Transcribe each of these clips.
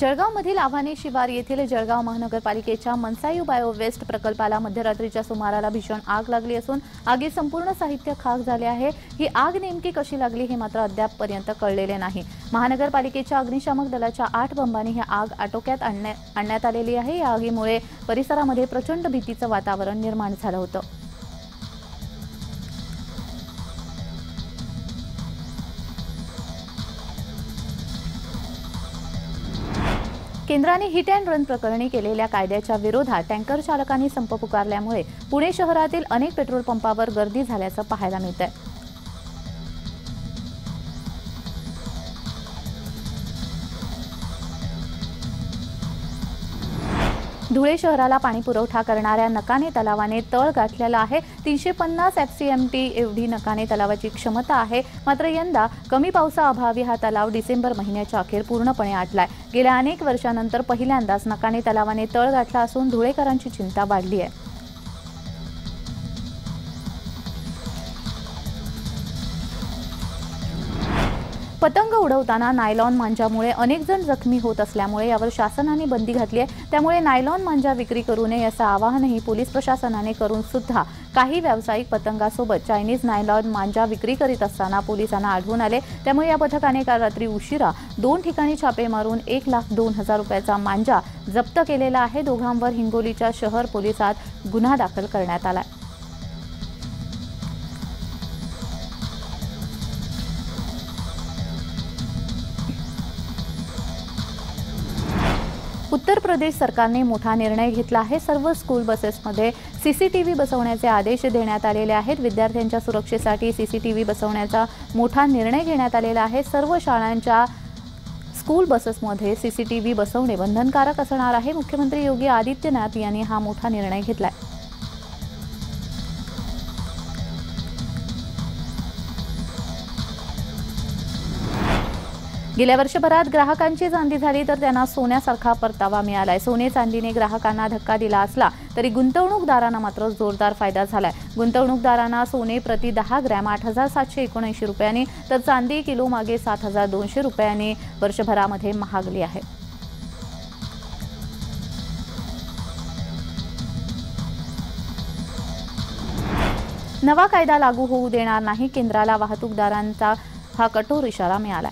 जळगावमधील आव्हाने शिवार येथील जळगाव महानगरपालिकेच्या मनसायू बायो वेस्ट प्रकल्पाला मध्यरात्रीच्या सुमाराला भीषण आग लागली असून आगीत संपूर्ण साहित्य खाक झाले आहे। ही आग नेमकी कशी लागली हे मात्र अद्यापपर्यंत कळलेले नाही। महानगरपालिकेच्या अग्निशामक दलाच्या 8 बंबांनी ही आग आटोक्यात आणण्यात आलेली आहे। या आगीमुळे परिसरामध्ये प्रचंड भीतीचे वातावरण निर्माण झाले होते। केंद्राने हिट अँड रन प्रकरणी केलेल्या कायद्याच्या विरोधात टँकर चालकांनी संप पुकारल्यामुळे पुणे शहरातील अनेक पेट्रोल पंपावर गर्दी झाल्याचं पाहायला मिळतंय। धुळे शहराला पाणी पुरवठा करणाऱ्या नकाने तलावाने तळ गाठलेला आहे। 350 FCMT एवढी नकाने तलावाची क्षमता आहे। मात्र यंदा कमी पावसाअभावी हा तलाव डिसेंबर महिन्याच्या अखेर पूर्णपणे आटलाय। गेल्या अनेक वर्षांनंतर पहिल्यांदाच नकाने तलावाने तळ गाठला असून धुळेकरांची चिंता वाढली आहे। पतंग उडवताना नायलॉन मांजामुळे अनेक जण जखमी होत असल्यामुळे यावर शासनाने बंदी घातली आहे। त्यामुळे नायलॉन मांजा विक्री करू नये असं आवाहनही पोलीस प्रशासनाने करून सुद्धा काही व्यावसायिक पतंगासोबत चायनीज नायलॉन मांजा विक्री करीत असताना पोलिसांना आढळून आले। त्यामुळे या पथकाने काल रात्री उशिरा 2 ठिकाणी छापे मारून 1,02,000 रुपयाचा मांजा जप्त केलेला आहे। दोघांवर हिंगोलीच्या शहर पोलिसात गुन्हा दाखल करण्यात आला। उत्तर प्रदेश सरकारने मोठा निर्णय घेतला आहे। सर्व स्कूल बसेसमध्ये सीसीटीव्ही बसवण्याचे आदेश देण्यात आलेले आहेत। विद्यार्थ्यांच्या सुरक्षेसाठी सीसीटीव्ही बसवण्याचा मोठा निर्णय घेण्यात आलेला आहे। सर्व शाळांच्या स्कूल बसेसमध्ये सीसीटीव्ही बसवणे बंधनकारक असणार आहे। मुख्यमंत्री योगी आदित्यनाथ यांनी हा मोठा निर्णय घेतलाय। गेल्या वर्षभरात ग्राहकांची चांदी झाली तर त्यांना सोन्यासारखा परतावा मिळालाय। सोने चांदीने ग्राहकांना धक्का दिला असला तरी गुंतवणूकदारांना मात्र जोरदार फायदा झालाय। गुंतवणूकदारांना सोने प्रति 10 ग्रॅम 8,779 रुपयांनी तर चांदी किलो मागे 7,200 रुपयांनी वर्षभरामध्ये महागली आहे। नवा कायदा लागू होऊ देणार नाही, केंद्राला वाहतूकदारांचा हा कठोर इशारा मिळाला।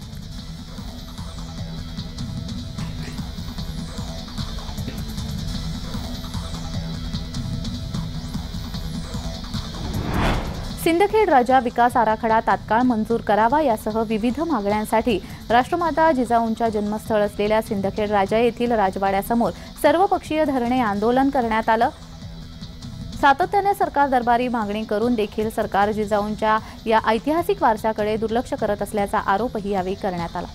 सिंदखेड राजा विकास आराखडा तात्काळ मंजूर करावा यासह विविध मागण्यांसाठी राष्ट्रमाता जिजाऊंच्या जन्मस्थळ असलेल्या सिंदखेड राजा येथील राजवाड्यासमोर सर्वपक्षीय धरणे आंदोलन करण्यात आलं। सातत्याने सरकार दरबारी मागणी करून देखील सरकार जिजाऊंच्या या ऐतिहासिक वारशाकडे दुर्लक्ष करत असल्याचा आरोपही यावेळी करण्यात आला।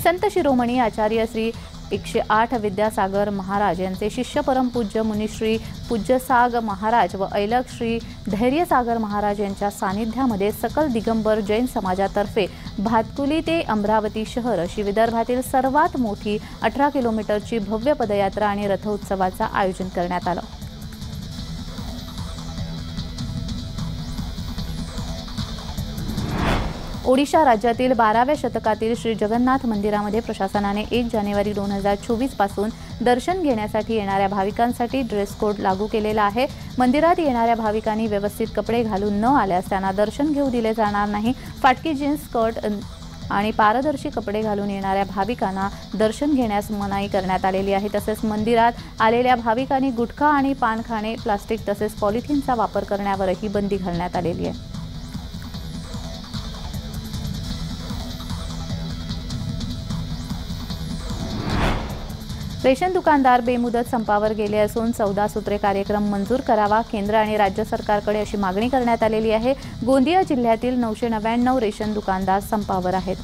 संत शिरोमणी आचार्य श्री 108 विद्यासागर महाराज यांचे शिष्य परमपूज्य मुनिश्री पूज्यसाग महाराज व ऐलक श्री धैर्यसागर महाराज यांच्या सानिध्यामध्ये सकल दिगंबर जैन समाजातर्फे भातकुली ते अमरावती शहर अशी विदर्भातील सर्वात मोठी 18 किलोमीटरची भव्य पदयात्रा आणि रथोत्सवाचं आयोजन करण्यात आलं। ओडिशा राज्यातील 12व्या शतकातील श्री जगन्नाथ मंदिरामध्ये प्रशासनाने 1 जानेवारी 2024 पासून दर्शन घेण्यासाठी येणाऱ्या भाविकांसाठी ड्रेस कोड लागू केलेला आहे। मंदिरात येणाऱ्या भाविकांनी व्यवस्थित कपडे घालून न आल्यास त्यांना दर्शन घेऊ दिले जाणार नाही। फाटकी जीन्स स्कर्ट आणि पारदर्शी कपडे घालून येणाऱ्या भाविकांना दर्शन घेण्यास मनाई करण्यात आलेली आहे। तसेच मंदिरात आलेल्या भाविकांनी गुटखा आणि पान खाणे, प्लास्टिक तसेच पॉलिथिनचा वापर करण्यावरही बंदी घालण्यात आलेली आहे। रेशन दुकानदार बेमुदत संपावर गेले असून 14 सूत्रे कार्यक्रम मंजूर करावा, केंद्र आणि राज्य सरकारकडे अशी मागणी करण्यात आलेली आहे। गोंदिया जिल्ह्यातील 999 रेशन दुकानदार संपावर आहेत।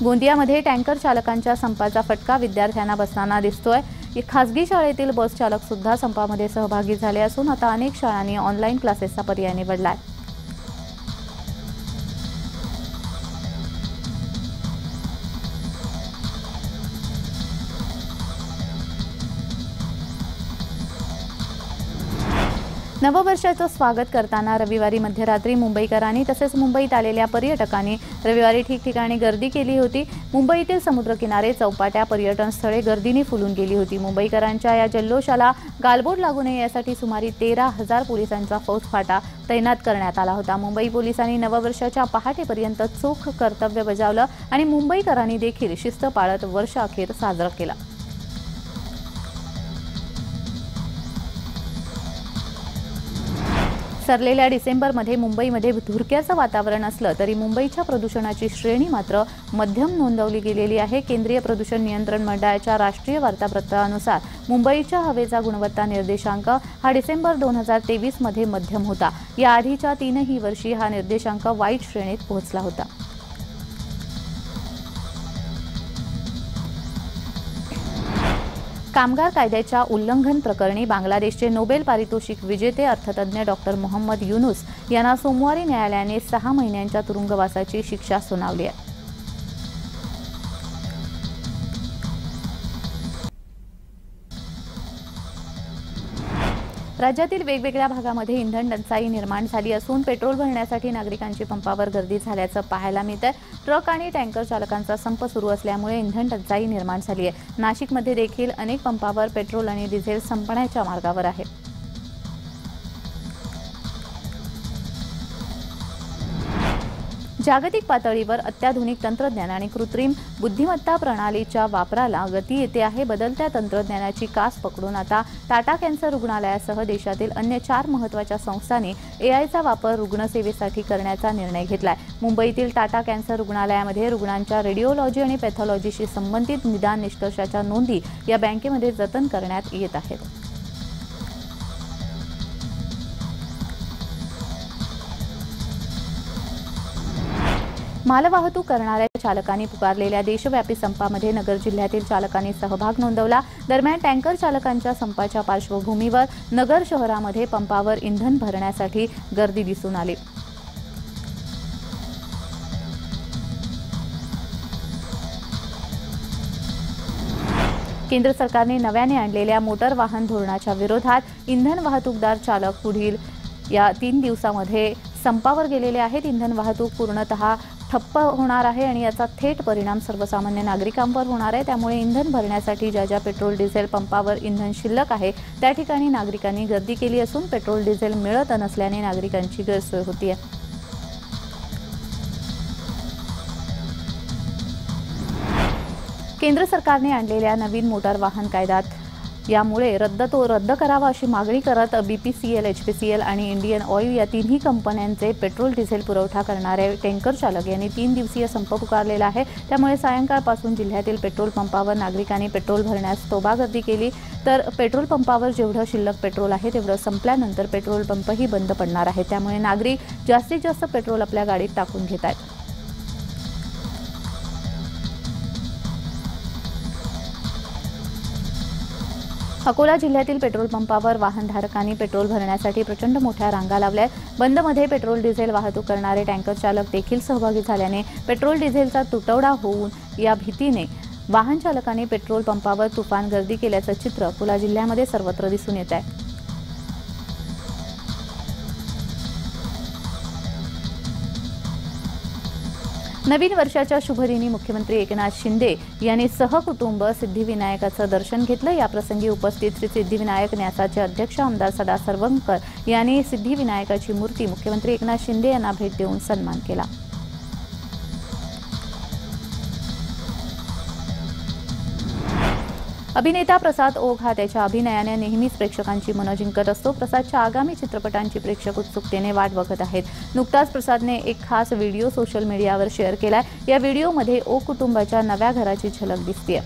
गोंदियामध्ये टँकर चालकांच्या संपाचा फटका विद्यार्थ्यांना बसताना दिसतोय। खासगी शाळेतील बस चालक सुद्धा संपामध्ये सहभागी झाले असून आता अनेक शाळांनी ऑनलाईन क्लासेसचा पर्याय निवडलाय। नववर्षाचं स्वागत करताना रविवारी मध्यरात्री मुंबईकरांनी तसेच मुंबईत आलेल्या पर्यटकांनी रविवारी ठिकठिकाणी गर्दी केली होती। मुंबईतील समुद्रकिनारे, चौपाट्या, पर्यटन स्थळे गर्दीने फुलून गेली होती। मुंबईकरांच्या या जल्लोषाला गालबोट लागू नये यासाठी सुमारे 13,000 पोलिसांचा फौजफाटा तैनात करण्यात आला होता। मुंबई पोलिसांनी नववर्षाच्या पहाटेपर्यंत चोख कर्तव्य बजावलं आणि मुंबईकरांनी देखील शिस्त पाळत वर्षाअखेर साजरा केला। सरलेल्या डिसेंबरमध्ये मुंबईमध्ये धुरक्याचं वातावरण असलं तरी मुंबईच्या प्रदूषणाची श्रेणी मात्र मध्यम नोंदवली गेलेली आहे। केंद्रीय प्रदूषण नियंत्रण मंडळाच्या राष्ट्रीय वार्तापत्रानुसार मुंबईच्या हवेचा गुणवत्ता निर्देशांक हा डिसेंबर 2023 मध्ये मध्यम होता। या आधीच्या 3ही वर्षी हा निर्देशांक वाईट श्रेणीत पोहोचला होता। कामगार कायद्याच्या उल्लंघन प्रकरणी बांगलादेशचे नोबेल पारितोषिक विजेते अर्थतज्ञ डॉक्टर मोहम्मद युनुस यांना सोमवारी न्यायालयाने 6 महिन्यांच्या तुरुंगवासाची शिक्षा सुनावली आहे। राज्यातील वेगवेगळ्या भागामध्ये इंधन टंचाई निर्माण झाली असून पेट्रोल भरण्यासाठी नागरिकांची पंपावर गर्दी झाल्याचं पाहायला मिळतंय। ट्रक आणि टँकर चालकांचा संप सुरू असल्यामुळे इंधन टंचाई निर्माण झाली आहे। नाशिकमध्ये देखील अनेक पंपावर पेट्रोल आणि डिझेल संपण्याच्या मार्गावर आहे। जागतिक पातळीवर अत्याधुनिक तंत्रज्ञान आणि कृत्रिम बुद्धिमत्ता प्रणालीच्या वापराला गती येते आहे। बदलत्या तंत्रज्ञानाची कास पकडून आता टाटा कॅन्सर रुग्णालयासह देशातील अन्य 4 महत्त्वाच्या संस्थांनी एआयचा वापर रुग्णसेवेसाठी करण्याचा निर्णय घेतलाय। मुंबईतील टाटा कॅन्सर रुग्णालयामध्ये रुग्णांच्या रेडिओलॉजी आणि पॅथॉलॉजीशी संबंधित निदान निष्कर्षाच्या नोंदी या बँकेमध्ये जतन करण्यात येत आहेत। मालवाहतूक करणाऱ्या चालकांनी पुकारलेल्या देशव्यापी संपामध्ये नगर जिल्ह्यातील चालकांनी सहभाग नोंदवला। दरम्यान टँकर चालकांच्या संपाच्या पार्श्वभूमीवर नगर शहरामध्ये पंपावर इंधन भरण्यासाठी गर्दी दिसून आली। केंद्र सरकारने नव्याने आणलेल्या मोटर वाहन धोरणाच्या विरोधात इंधन वाहतूकदार चालक पुढील या 3 दिवसांमध्ये संपावर गेलेले आहेत। इंधन वाहतूक पूर्णतः ठप्प होणार आहे आणि याचा थेट परिणाम सर्वसामान्य नागरिकांवर होणार आहे। त्यामुळे इंधन भरण्यासाठी ज्या पेट्रोल डिझेल पंपावर इंधन शिल्लक आहे त्या ठिकाणी नागरिकांनी गर्दी केली असून पेट्रोल डिझेल मिळत नसल्याने नागरिकांची गैरसोय होती आहे। केंद्र सरकारने आणलेल्या नवीन मोटार वाहन कायद्यात यामुळे रद्द करावा अशी मागणी करत बीपीसीएल, एचपीसीएल आणि इंडियन ऑइल या तिन्ही कंपन्यांचे पेट्रोल डिझेल पुरवठा करणारे टँकर चालक यांनी 3 दिवसीय संप पुकारलेला आहे। त्यामुळे सायंकाळपासून जिल्ह्यातील पेट्रोल पंपावर नागरिकांनी पेट्रोल भरण्यास तोबा गर्दी केली। तर पेट्रोल पंपावर जेवढं शिल्लक पेट्रोल आहे तेवढं संपल्यानंतर पेट्रोल पंपही बंद पडणार आहे। त्यामुळे नागरिक जास्तीत जास्त पेट्रोल आपल्या गाडीत टाकून घेत आहेत। अकोला जिल्ह्यातील पेट्रोल पंपावर वाहनधारकांनी पेट्रोल भरण्यासाठी प्रचंड मोठ्या रांगा लावल्या। बंदमध्ये पेट्रोल डिझेल वाहतूक करणारे टँकर चालक देखील सहभागी झाल्याने पेट्रोल डिझेलचा तुटवडा होऊन या भीतीने वाहन चालकांनी पेट्रोल पंपावर तुफान गर्दी केल्याचं चित्र अकोला जिल्ह्यामध्ये सर्वत्र दिसून येत आहे। नवीन वर्षाच्या शुभदिनी मुख्यमंत्री एकनाथ शिंदे यांनी सहकुटुंब सिद्धिविनायकाचं दर्शन घेतलं। याप्रसंगी उपस्थित श्री सिद्धिविनायक न्यासाचे अध्यक्ष आमदार सदा सरवंकर यांनी सिद्धिविनायकाची मूर्ती मुख्यमंत्री एकनाथ शिंदे यांना भेट देऊन सन्मान केला। अभिनेता प्रसाद ओक हा त्याच्या अभिनयाने नेहमीच प्रेक्षकांची मनं जिंकत असतो। प्रसादच्या आगामी चित्रपटांची प्रेक्षक उत्सुकतेने वाट बघत आहेत। नुकताच प्रसादने एक खास व्हिडिओ सोशल मीडियावर शेअर केलाय। या व्हिडिओमध्ये ओक कुटुंबाच्या नव्या घराची झलक दिसते।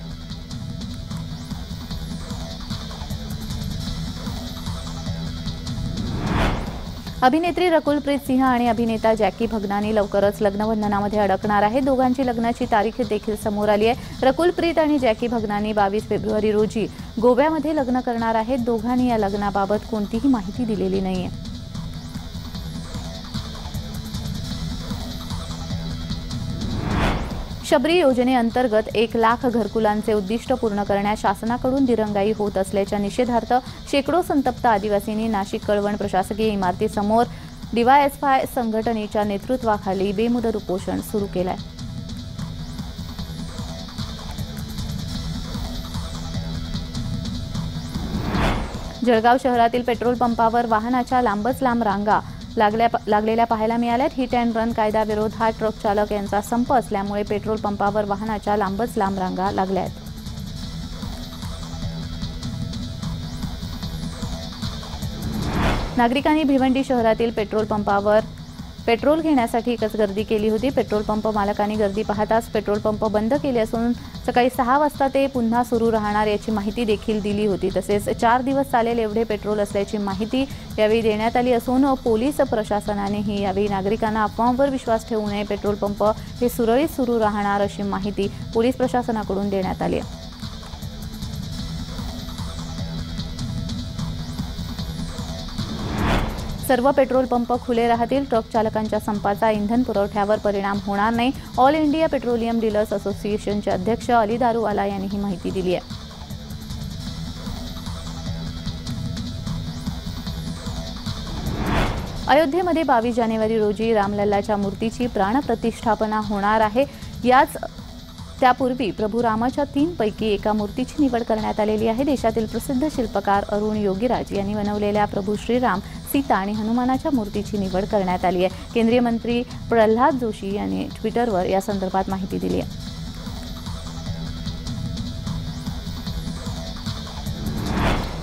अभिनेत्री रकुल प्रीत सिंह आणि अभिनेता जॅकी भगनानी लवकरच लग्नबंधनामध्ये अडकणार आहेत। दोघांची लग्नाची तारीख देखील समोर आली आहे। रकुल प्रीत आणि जॅकी भगनानी 22 फेब्रुवारी रोजी गोव्यामध्ये लग्न करणार आहेत। दोघांनी या लग्नाबाबत कोणतीही माहिती दिलेली नाहीये। शबरी योजनेअंतर्गत 1 लाख घरकुलांचे उद्दिष्ट पूर्ण करण्यास शासनाकडून दिरंगाई होत असल्याच्या निषेधार्थ शेकडो संतप्त आदिवासींनी नाशिक कळवण प्रशासकीय इमारतीसमोर DYFI संघटनेच्या नेतृत्वाखाली बेमुदत उपोषण सुरू केले आहे. जळगाव शहरातील पेट्रोल पंपावर वाहनाच्या लांबच लांब रांगा लागलेल्या पाहायला मिळाल्यात. हिट अँड रन कायद्याविरोधात ट्रक चालक यांचा संप असल्यामुळे पेट्रोल पंपावर वाहनाच्या लांबच लांब रांगा लागल्या आहेत. नागरिकांनी भिवंडी शहरातील पेट्रोल पंपावर पेट्रोल घेण्यासाठी एकच गर्दी केली होती. पेट्रोल पंप मालकांनी गर्दी पाहताच पेट्रोल पंप बंद केले असून सकाळी 6 वाजता ते पुन्हा सुरू राहणार याची माहिती देखील दिली होती. तसेच 4 दिवस चालेल एवढे पेट्रोल असल्याची माहिती यावेळी देण्यात आली असून पोलीस प्रशासनानेही यावेळी नागरिकांना अफवांवर विश्वास ठेवू नये, पेट्रोल पंप हे सुरळीत सुरू राहणार अशी माहिती पोलीस प्रशासनाकडून देण्यात आली आहे. सर्व पेट्रोल पंप खुले राहतील. ट्रक चालकांच्या संपाचा इंधन पुरवठ्यावर परिणाम होणार नाही. ऑल इंडिया पेट्रोलियम डीलर्स असोसिएशनचे अध्यक्ष अली दारूवाला यांनी ही माहिती दिली आहे. अयोध्येमध्ये 22 जानेवारी रोजी रामलल्लाच्या मूर्तीची प्राणप्रतिष्ठापना होणार आहे. त्यापूर्वी प्रभू रामाच्या 3 पैकी एका मूर्तीची निवड करण्यात आलेली आहे. देशातील प्रसिद्ध शिल्पकार अरुण योगीराज यांनी बनवलेल्या प्रभू श्रीराम, सीता आणि हनुमानाच्या मूर्तीची निवड करण्यात आली आहे. केंद्रीय मंत्री प्रल्हाद जोशी यांनी ट्विटरवर या संदर्भात माहिती दिली आहे.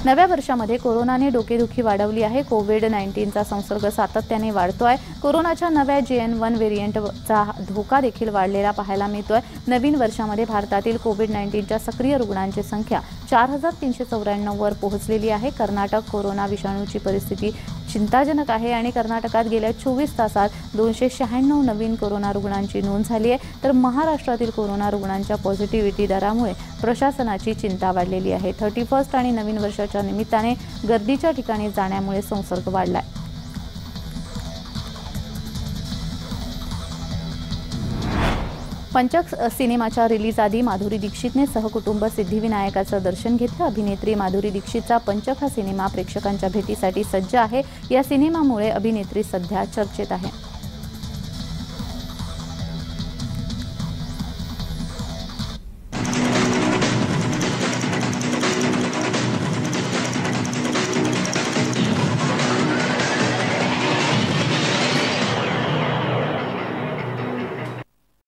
नव्या वर्षामध्ये कोरोनाने डोकेदुखी वाढवली आहे. कोविड-19चा संसर्ग सातत्याने वाढतोय. कोरोनाच्या नव्या JN.1 व्हेरिएंटचा धोका देखील वाढलेला पाहायला मिळतोय. नवीन वर्षामध्ये भारतातील कोविड-19च्या सक्रिय रुग्णांची संख्या 4394 वर पोहोचलेली आहे. कर्नाटक कोरोना विषाणूची परिस्थिती चिंताजनक आहे आणि कर्नाटकात गेल्या 24 तासात 296 नवीन कोरोना रुग्णांची नोंद झाली आहे. तर महाराष्ट्रातील कोरोना रुग्णांच्या पॉझिटिव्हिटी दरामुळे प्रशासनाची चिंता वाढलेली आहे. 31 आणि नवीन वर्षाच्या निमित्ताने गर्दीच्या ठिकाणी जाण्यामुळे संसर्ग वाढलाय. पंचक सिनेमाच्या रिलीज आधी माधुरी दीक्षितने सहकुटुंब सिद्धिविनायकाचं दर्शन घेतलं. अभिनेत्री माधुरी दीक्षितचा पंचक हा सिनेमा प्रेक्षकांच्या भेटीसाठी सज्ज आहे. या सिनेमामुळे अभिनेत्री सध्या चर्चेत आहे.